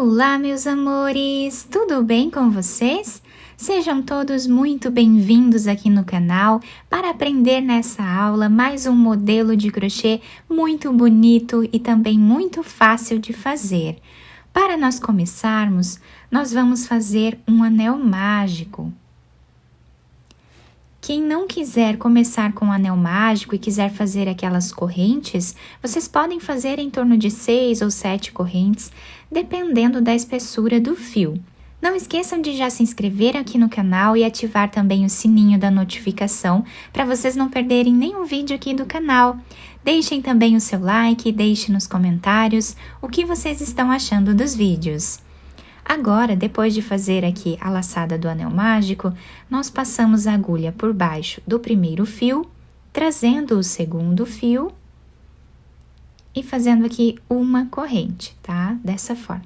Olá, meus amores! Tudo bem com vocês? Sejam todos muito bem-vindos aqui no canal para aprender nessa aula mais um modelo de crochê muito bonito e também muito fácil de fazer. Para nós começarmos, nós vamos fazer um anel mágico. Quem não quiser começar com o anel mágico e quiser fazer aquelas correntes, vocês podem fazer em torno de 6 ou 7 correntes, dependendo da espessura do fio. Não esqueçam de já se inscrever aqui no canal e ativar também o sininho da notificação para vocês não perderem nenhum vídeo aqui do canal. Deixem também o seu like e deixem nos comentários o que vocês estão achando dos vídeos. Agora, depois de fazer aqui a laçada do anel mágico, nós passamos a agulha por baixo do primeiro fio, trazendo o segundo fio e fazendo aqui uma corrente, tá? Dessa forma.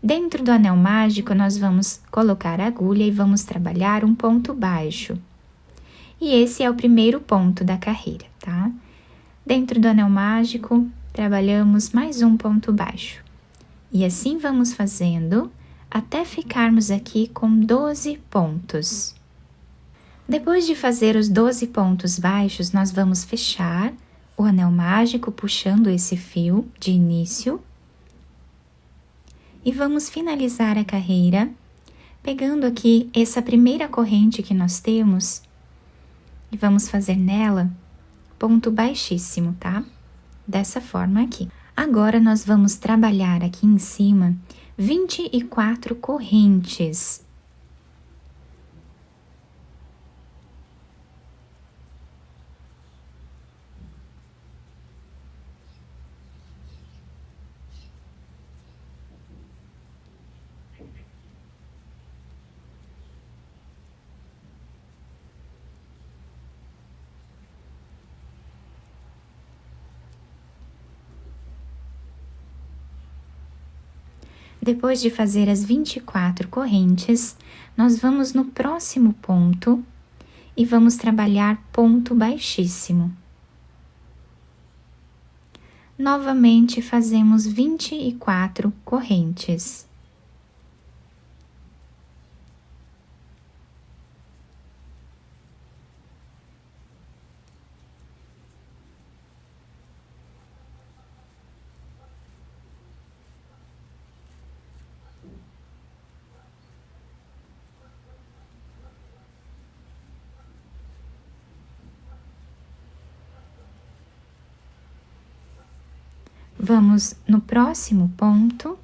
Dentro do anel mágico, nós vamos colocar a agulha e vamos trabalhar um ponto baixo. E esse é o primeiro ponto da carreira, tá? Dentro do anel mágico, trabalhamos mais um ponto baixo. E assim vamos fazendo até ficarmos aqui com 12 pontos. Depois de fazer os 12 pontos baixos, nós vamos fechar o anel mágico puxando esse fio de início. E vamos finalizar a carreira pegando aqui essa primeira corrente que nós temos e vamos fazer nela ponto baixíssimo, tá? Dessa forma aqui. Agora, nós vamos trabalhar aqui em cima 24 correntes. Depois de fazer as 24 correntes, nós vamos no próximo ponto e vamos trabalhar ponto baixíssimo. Novamente, fazemos 24 correntes. Vamos no próximo ponto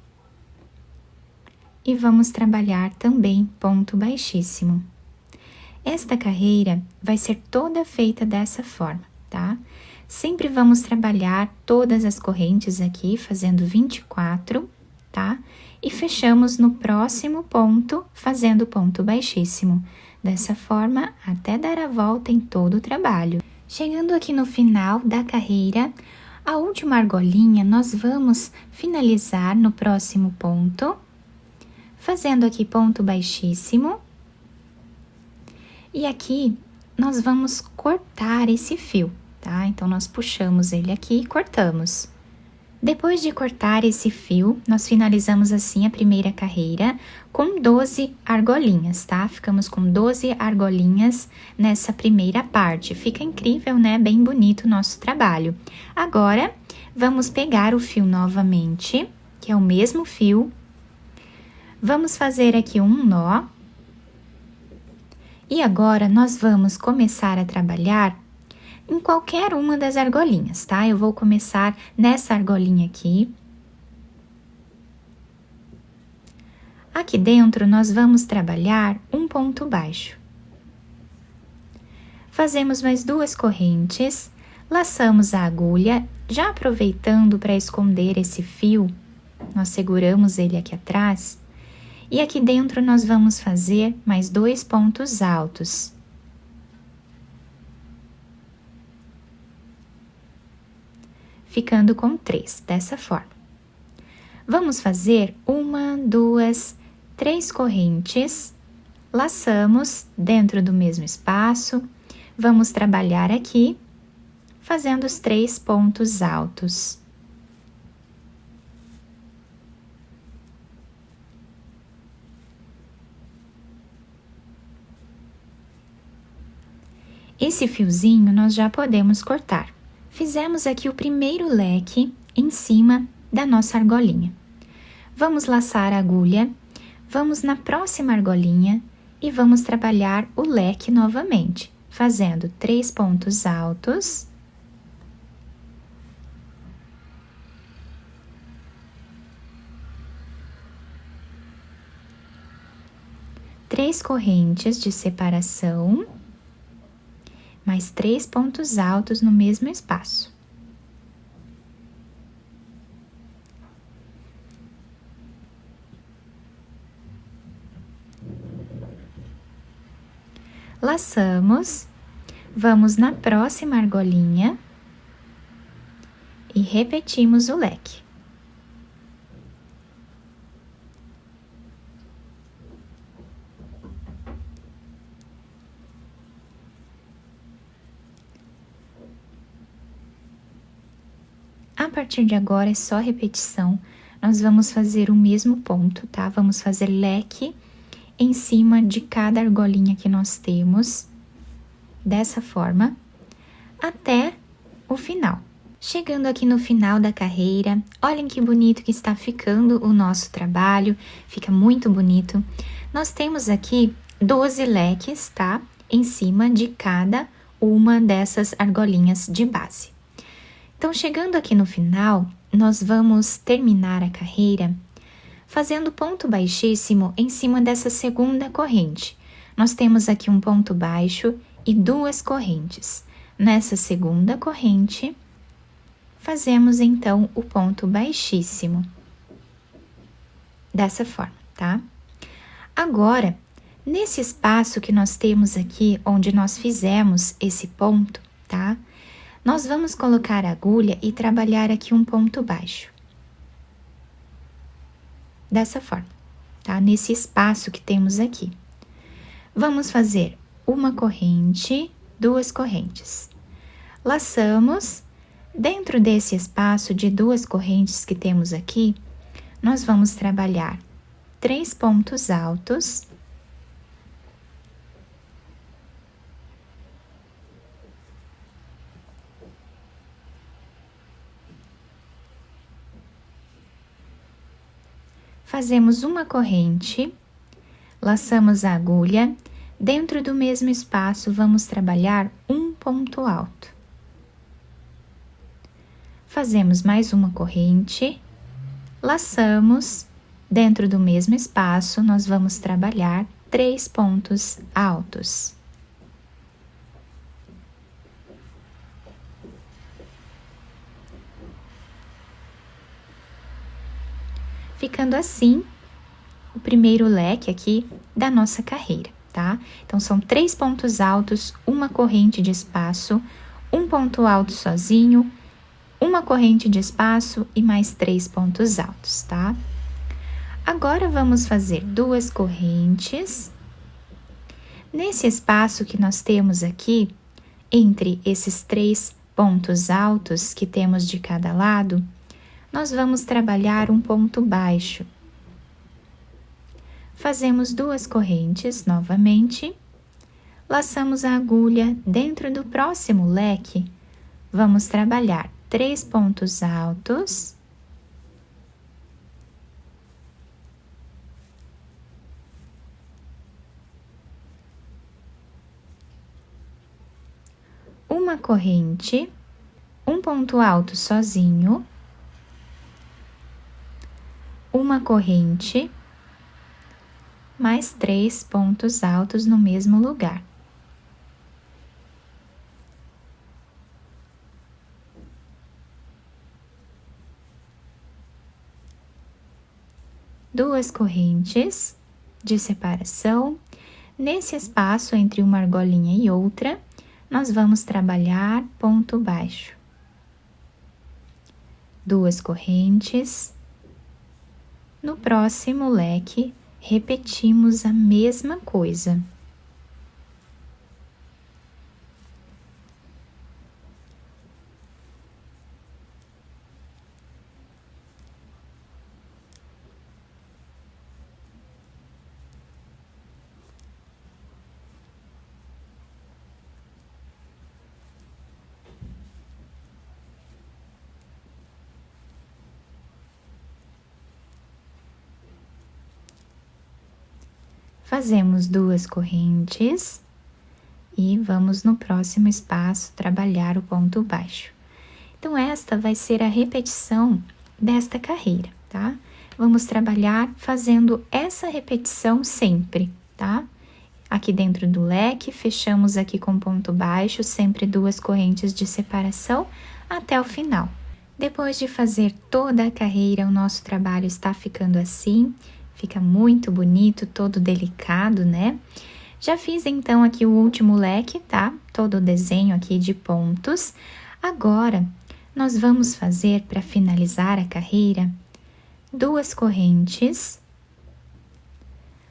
e vamos trabalhar também ponto baixíssimo. Esta carreira vai ser toda feita dessa forma, tá? Sempre vamos trabalhar todas as correntes aqui, fazendo 24, tá? E fechamos no próximo ponto, fazendo ponto baixíssimo. Dessa forma, até dar a volta em todo o trabalho. Chegando aqui no final da carreira, a última argolinha nós vamos finalizar no próximo ponto, fazendo aqui ponto baixíssimo. E aqui nós vamos cortar esse fio, tá? Então, nós puxamos ele aqui e cortamos. Depois de cortar esse fio, nós finalizamos assim a primeira carreira com 12 argolinhas, tá? Ficamos com 12 argolinhas nessa primeira parte. Fica incrível, né? Bem bonito o nosso trabalho. Agora, vamos pegar o fio novamente, que é o mesmo fio. Vamos fazer aqui um nó. E agora, nós vamos começar a trabalhar em qualquer uma das argolinhas, tá? Eu vou começar nessa argolinha aqui. Aqui dentro, nós vamos trabalhar um ponto baixo. Fazemos mais 2 correntes, laçamos a agulha, já aproveitando para esconder esse fio, nós seguramos ele aqui atrás, e aqui dentro nós vamos fazer mais 2 pontos altos. Ficando com 3, dessa forma. Vamos fazer 1, 2, 3 correntes, laçamos dentro do mesmo espaço, vamos trabalhar aqui, fazendo os 3 pontos altos. Esse fiozinho nós já podemos cortar. Fizemos aqui o primeiro leque em cima da nossa argolinha. Vamos laçar a agulha, vamos na próxima argolinha e vamos trabalhar o leque novamente, fazendo 3 pontos altos. Três correntes de separação, mais 3 pontos altos no mesmo espaço. Laçamos, vamos na próxima argolinha e repetimos o leque. A partir de agora é só repetição, nós vamos fazer o mesmo ponto, tá? Vamos fazer leque em cima de cada argolinha que nós temos, dessa forma, até o final. Chegando aqui no final da carreira, olhem que bonito que está ficando o nosso trabalho, fica muito bonito. Nós temos aqui 12 leques, tá? Em cima de cada uma dessas argolinhas de base. Então, chegando aqui no final, nós vamos terminar a carreira fazendo ponto baixíssimo em cima dessa segunda corrente. Nós temos aqui um ponto baixo e 2 correntes. Nessa segunda corrente, fazemos então o ponto baixíssimo. Dessa forma, tá? Agora, nesse espaço que nós temos aqui, onde nós fizemos esse ponto, tá? Nós vamos colocar a agulha e trabalhar aqui um ponto baixo. Dessa forma, tá? Nesse espaço que temos aqui. Vamos fazer uma corrente, 2 correntes. Laçamos, dentro desse espaço de 2 correntes que temos aqui, nós vamos trabalhar 3 pontos altos. Fazemos uma corrente, laçamos a agulha, dentro do mesmo espaço vamos trabalhar um ponto alto. Fazemos mais uma corrente, laçamos, dentro do mesmo espaço nós vamos trabalhar 3 pontos altos. Ficando assim, o primeiro leque aqui da nossa carreira, tá? Então, são 3 pontos altos, uma corrente de espaço, um ponto alto sozinho, uma corrente de espaço e mais 3 pontos altos, tá? Agora, vamos fazer 2 correntes. Nesse espaço que nós temos aqui, entre esses 3 pontos altos que temos de cada lado, nós vamos trabalhar um ponto baixo. Fazemos 2 correntes novamente, laçamos a agulha dentro do próximo leque, vamos trabalhar 3 pontos altos. Uma corrente, um ponto alto sozinho, uma corrente, mais 3 pontos altos no mesmo lugar. Duas correntes de separação. Nesse espaço entre uma argolinha e outra, nós vamos trabalhar ponto baixo. 2 correntes. No próximo leque, repetimos a mesma coisa. fazemos 2 correntes e vamos no próximo espaço trabalhar o ponto baixo. Então, esta vai ser a repetição desta carreira, tá? Vamos trabalhar fazendo essa repetição sempre, tá? Aqui dentro do leque, fechamos aqui com ponto baixo, sempre 2 correntes de separação até o final. Depois de fazer toda a carreira, o nosso trabalho está ficando assim, fica muito bonito, todo delicado, né? Já fiz então aqui o último leque, tá? Todo o desenho aqui de pontos. Agora, nós vamos fazer, para finalizar a carreira, 2 correntes.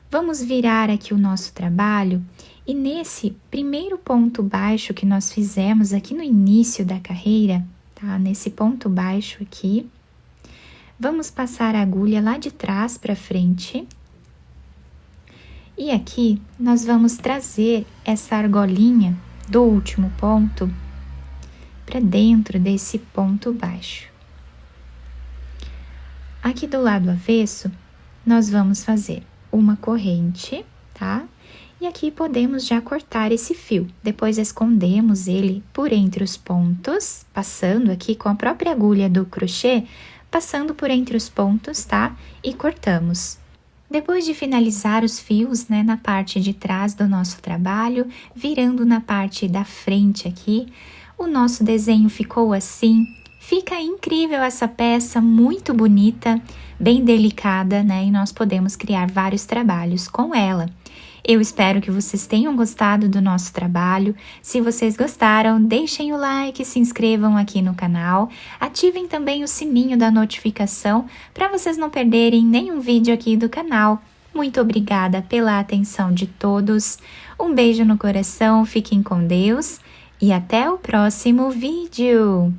Vamos virar aqui o nosso trabalho e nesse primeiro ponto baixo que nós fizemos aqui no início da carreira, tá? Nesse ponto baixo aqui, vamos passar a agulha lá de trás para frente. E aqui nós vamos trazer essa argolinha do último ponto para dentro desse ponto baixo. Aqui do lado avesso, nós vamos fazer uma corrente, tá? E aqui podemos já cortar esse fio. Depois escondemos ele por entre os pontos, passando aqui com a própria agulha do crochê, passando por entre os pontos, tá? E cortamos. Depois de finalizar os fios, né, na parte de trás do nosso trabalho, virando na parte da frente aqui, o nosso desenho ficou assim. Fica incrível essa peça, muito bonita, bem delicada, né? E nós podemos criar vários trabalhos com ela. Eu espero que vocês tenham gostado do nosso trabalho. Se vocês gostaram, deixem o like, se inscrevam aqui no canal, ativem também o sininho da notificação para vocês não perderem nenhum vídeo aqui do canal. Muito obrigada pela atenção de todos. Um beijo no coração, fiquem com Deus e até o próximo vídeo!